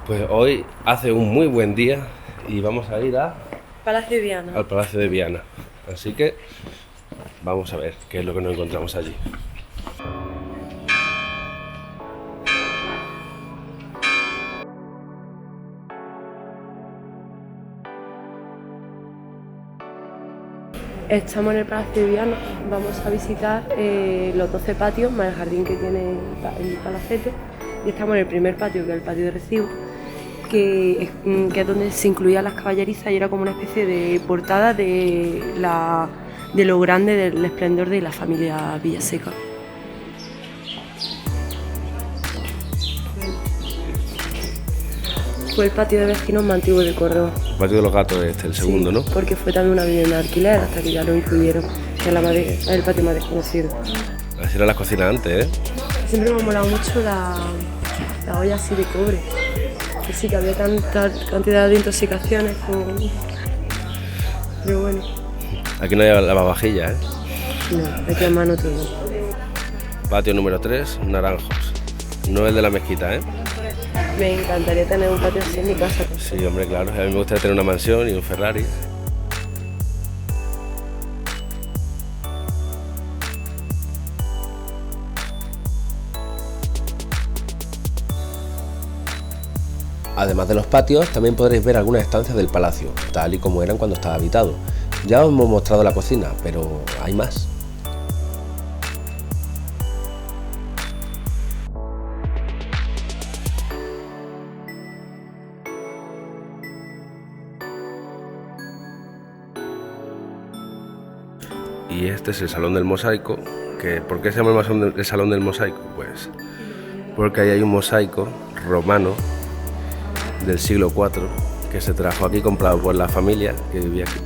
Pues hoy hace un muy buen día y vamos a ir Palacio de Viana. al Palacio de Viana. Así que vamos a ver qué es lo que nos encontramos allí. Estamos en el Palacio de Viana, vamos a visitar los 12 patios más el jardín que tiene el palacete, y estamos en el primer patio, que es el patio de recibo, que es donde se incluían las caballerizas y era como una especie de portada de lo grande del esplendor de la familia Villaseca. Fue el patio de vecinos más antiguo de Córdoba. El patio de los gatos es el segundo, Sí, ¿no? porque fue también una vivienda de alquiler hasta que ya lo incluyeron, que es el patio más desconocido. Así eran las cocinas antes, ¿eh? Siempre me ha molado mucho la olla así de cobre. Que sí, que había tanta cantidad de intoxicaciones Pero bueno, Aquí no hay lavavajillas, ¿eh? no, hay que a mano todo. Patio número 3, naranjos. No el de la mezquita, ¿eh? Me encantaría tener un patio así en mi casa. Sí, hombre, claro. A mí me gustaría tener una mansión y un Ferrari. Además de los patios, también podréis ver algunas estancias del palacio, tal y como eran cuando estaba habitado. Ya os hemos mostrado la cocina, pero hay más. Y este es el Salón del Mosaico. ¿Por qué se llama el Salón del Mosaico? Pues porque ahí hay un mosaico romano del siglo IV que se trajo aquí, comprado por la familia que vivía aquí.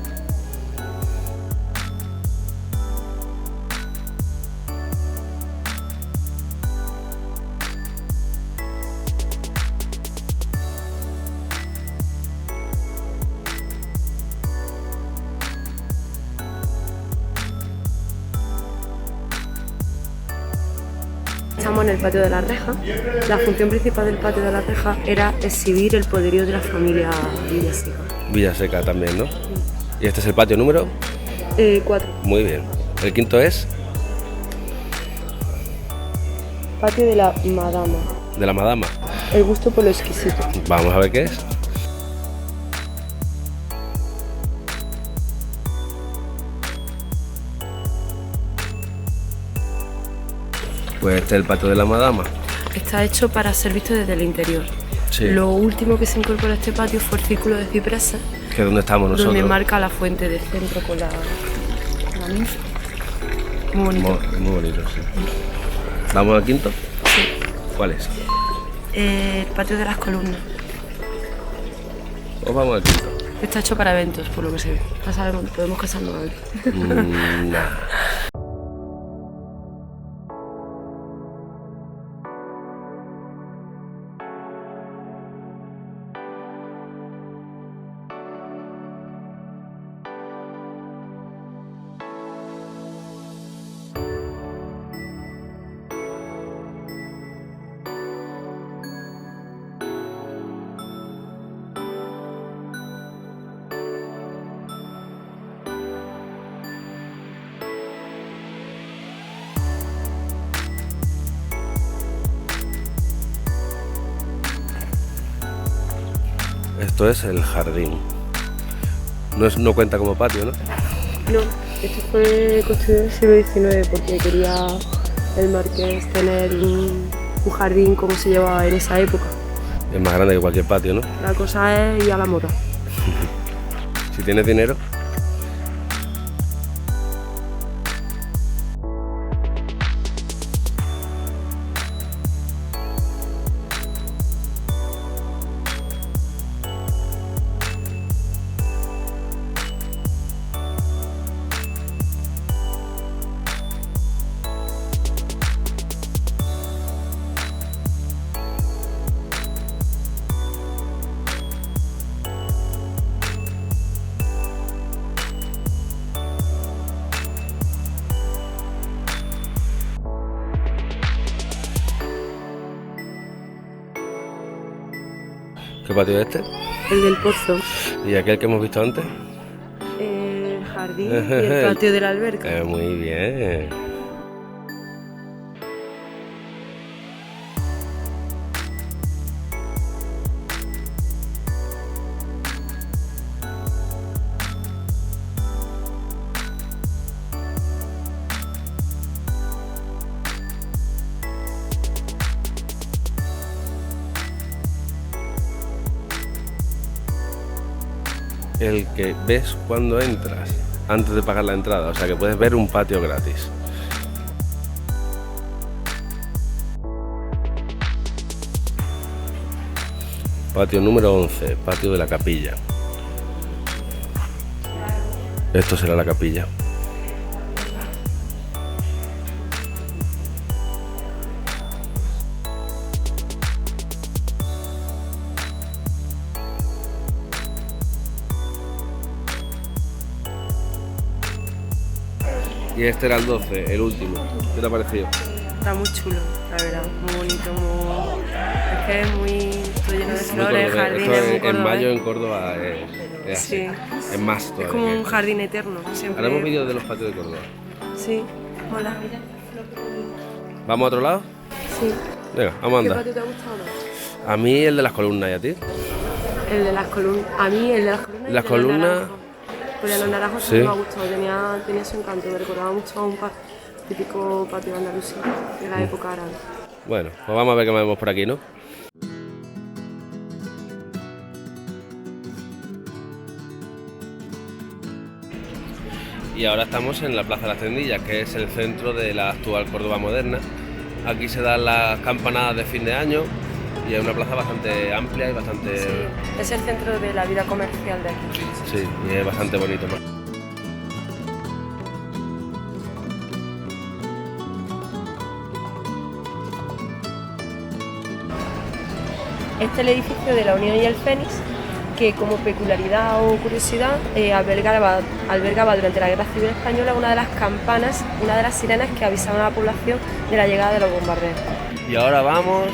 Estamos en el patio de la Reja. La función principal del patio de la Reja era exhibir el poderío de la familia Villaseca. Villaseca también, ¿no? Y este es el patio número 4. Muy bien. El quinto es Patio de la Madama. de la Madama. El gusto por lo exquisito. Vamos a ver qué es. Pues este es el patio de la Madama. Está hecho para ser visto desde el interior. Sí. Lo último que se incorporó a este patio fue el círculo de cipreses, Que es donde estamos nosotros. donde marca la fuente de centro con la ninfa. Muy bonito. Muy bonito, sí. ¿Vamos al quinto? Sí. ¿Cuál es? El patio de las columnas. Pues vamos al quinto. Está hecho para eventos, por lo que se ve. Ya sabemos, podemos casarnos antes. Nada. Esto es el jardín. No cuenta como patio, ¿no? No, esto fue construido en el siglo XIX porque quería el marqués tener un jardín como se llevaba en esa época. Es más grande que cualquier patio, ¿no? La cosa es ir a la moda. Si tienes dinero. ¿Qué patio es este? El del Pozo, ¿Y aquel que hemos visto antes? el jardín y el patio de la alberca. Muy bien. El que ves cuando entras, antes de pagar la entrada, o sea que puedes ver un patio gratis. Patio número 11, patio de la capilla. Esto será la capilla. Y este era el 12, el último. ¿Qué te ha parecido? Está muy chulo, la verdad, muy bonito, es que es muy todo lleno de Muy flores, cordobés. jardines, Esto muy en cordobés. mayo en Córdoba es así. Sí. Es más todavía. Es como un jardín eterno, siempre. Haremos vídeos de los patios de Córdoba. Sí, mola. ¿Vamos a otro lado? Sí. Venga, vamos a ¿Qué andar. patio te ha gustado más? A mí el de las columnas, ¿y a ti? El de las columnas. A mí el de las columnas. y Las el de los columnas- naranjos. Pues de los naranjos sí Sí. me ha gustado, tenía su encanto, me recordaba mucho a un típico patio de Andalucía de la época árabe. Bueno, pues vamos a ver qué más vemos por aquí, ¿no? Y ahora estamos en la Plaza de las Tendillas, que es el centro de la actual Córdoba moderna. Aquí se dan las campanadas de fin de año y es una plaza bastante amplia y bastante... Sí, es el centro de la vida comercial de aquí. Sí, y es bastante bonito. Este es el edificio de la Unión y el Fénix, que como peculiaridad o curiosidad albergaba durante la Guerra Civil Española una de las campanas, una de las sirenas que avisaban a la población de la llegada de los bombardeos. Y ahora vamos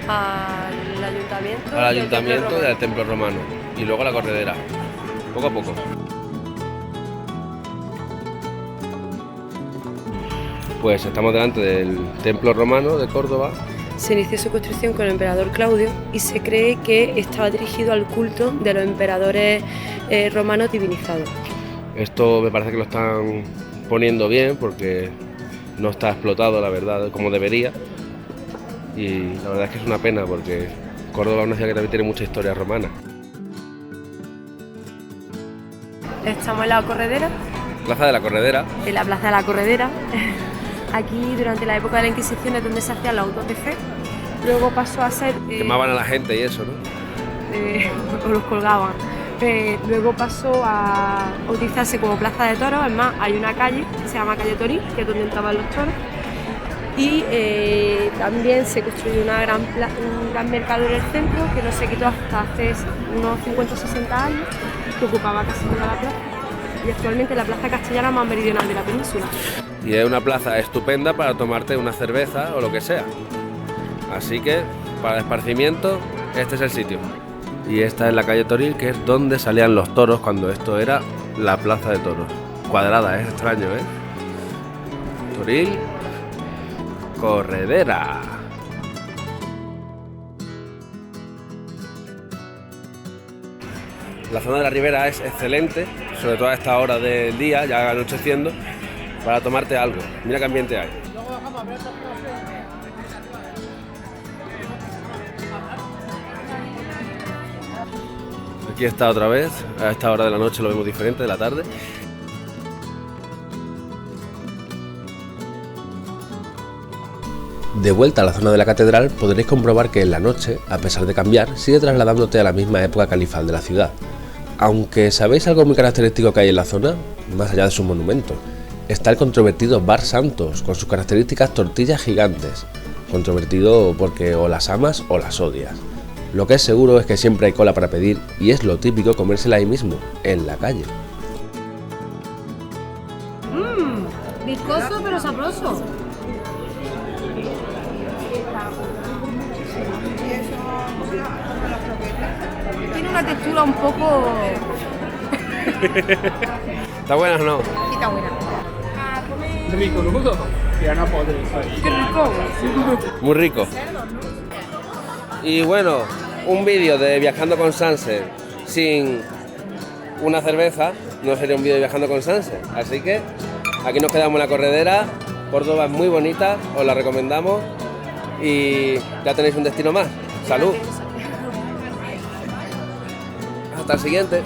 Al ayuntamiento, al ayuntamiento y del al templo romano. Y luego a la corredera. Poco a poco. Pues estamos delante del templo romano de Córdoba. Se inició su construcción con el emperador Claudio y se cree que estaba dirigido al culto de los emperadores romanos divinizados. Esto me parece que lo están poniendo bien porque no está explotado, la verdad, como debería. Y la verdad es que es una pena porque Córdoba es una ciudad que también tiene mucha historia romana. Estamos en la Corredera, Plaza de la Corredera. en la Plaza de la Corredera. Aquí durante la época de la Inquisición es donde se hacían los autos de fe. Luego pasó a ser... Quemaban a la gente y eso, ¿no? o los colgaban. Luego pasó a utilizarse como plaza de toros. Además, hay una calle que se llama Calle Toril, que es donde entraban los toros. Y también se construyó un gran mercado en el centro, que no se quitó hasta hace unos 50 o 60 años, que ocupaba casi toda la plaza. Y actualmente es la plaza castellana más meridional de la península. Y es una plaza estupenda para tomarte una cerveza o lo que sea. Así que, para esparcimiento, este es el sitio. Y esta es la calle Toril, que es donde salían los toros cuando esto era la plaza de toros. Cuadrada, es extraño, ¿eh? Toril, Corredera. La zona de la ribera es excelente, sobre todo a esta hora del día, ya anocheciendo, para tomarte algo. Mira qué ambiente hay. Aquí está otra vez, a esta hora de la noche lo vemos diferente, de la tarde. De vuelta a la zona de la catedral podréis comprobar que en la noche, a pesar de cambiar, sigue trasladándote a la misma época califal de la ciudad. Aunque ¿sabéis algo muy característico que hay en la zona? Más allá de sus monumentos. Está el controvertido Bar Santos, con sus características tortillas gigantes. Controvertido porque o las amas o las odias. Lo que es seguro es que siempre hay cola para pedir y es lo típico comérsela ahí mismo, en la calle. Viscoso pero sabroso. Tiene una textura un poco... ¿Está buena o no? Sí, está buena. Rico, ¿no? Ya no puedo Qué rico. Muy rico. Y bueno, un vídeo de Viajando con Sanse sin una cerveza no sería un vídeo de Viajando con Sanse. Así que aquí nos quedamos en la corredera. Córdoba es muy bonita, os la recomendamos. Y ya tenéis un destino más. ¡Salud! Hasta el siguiente.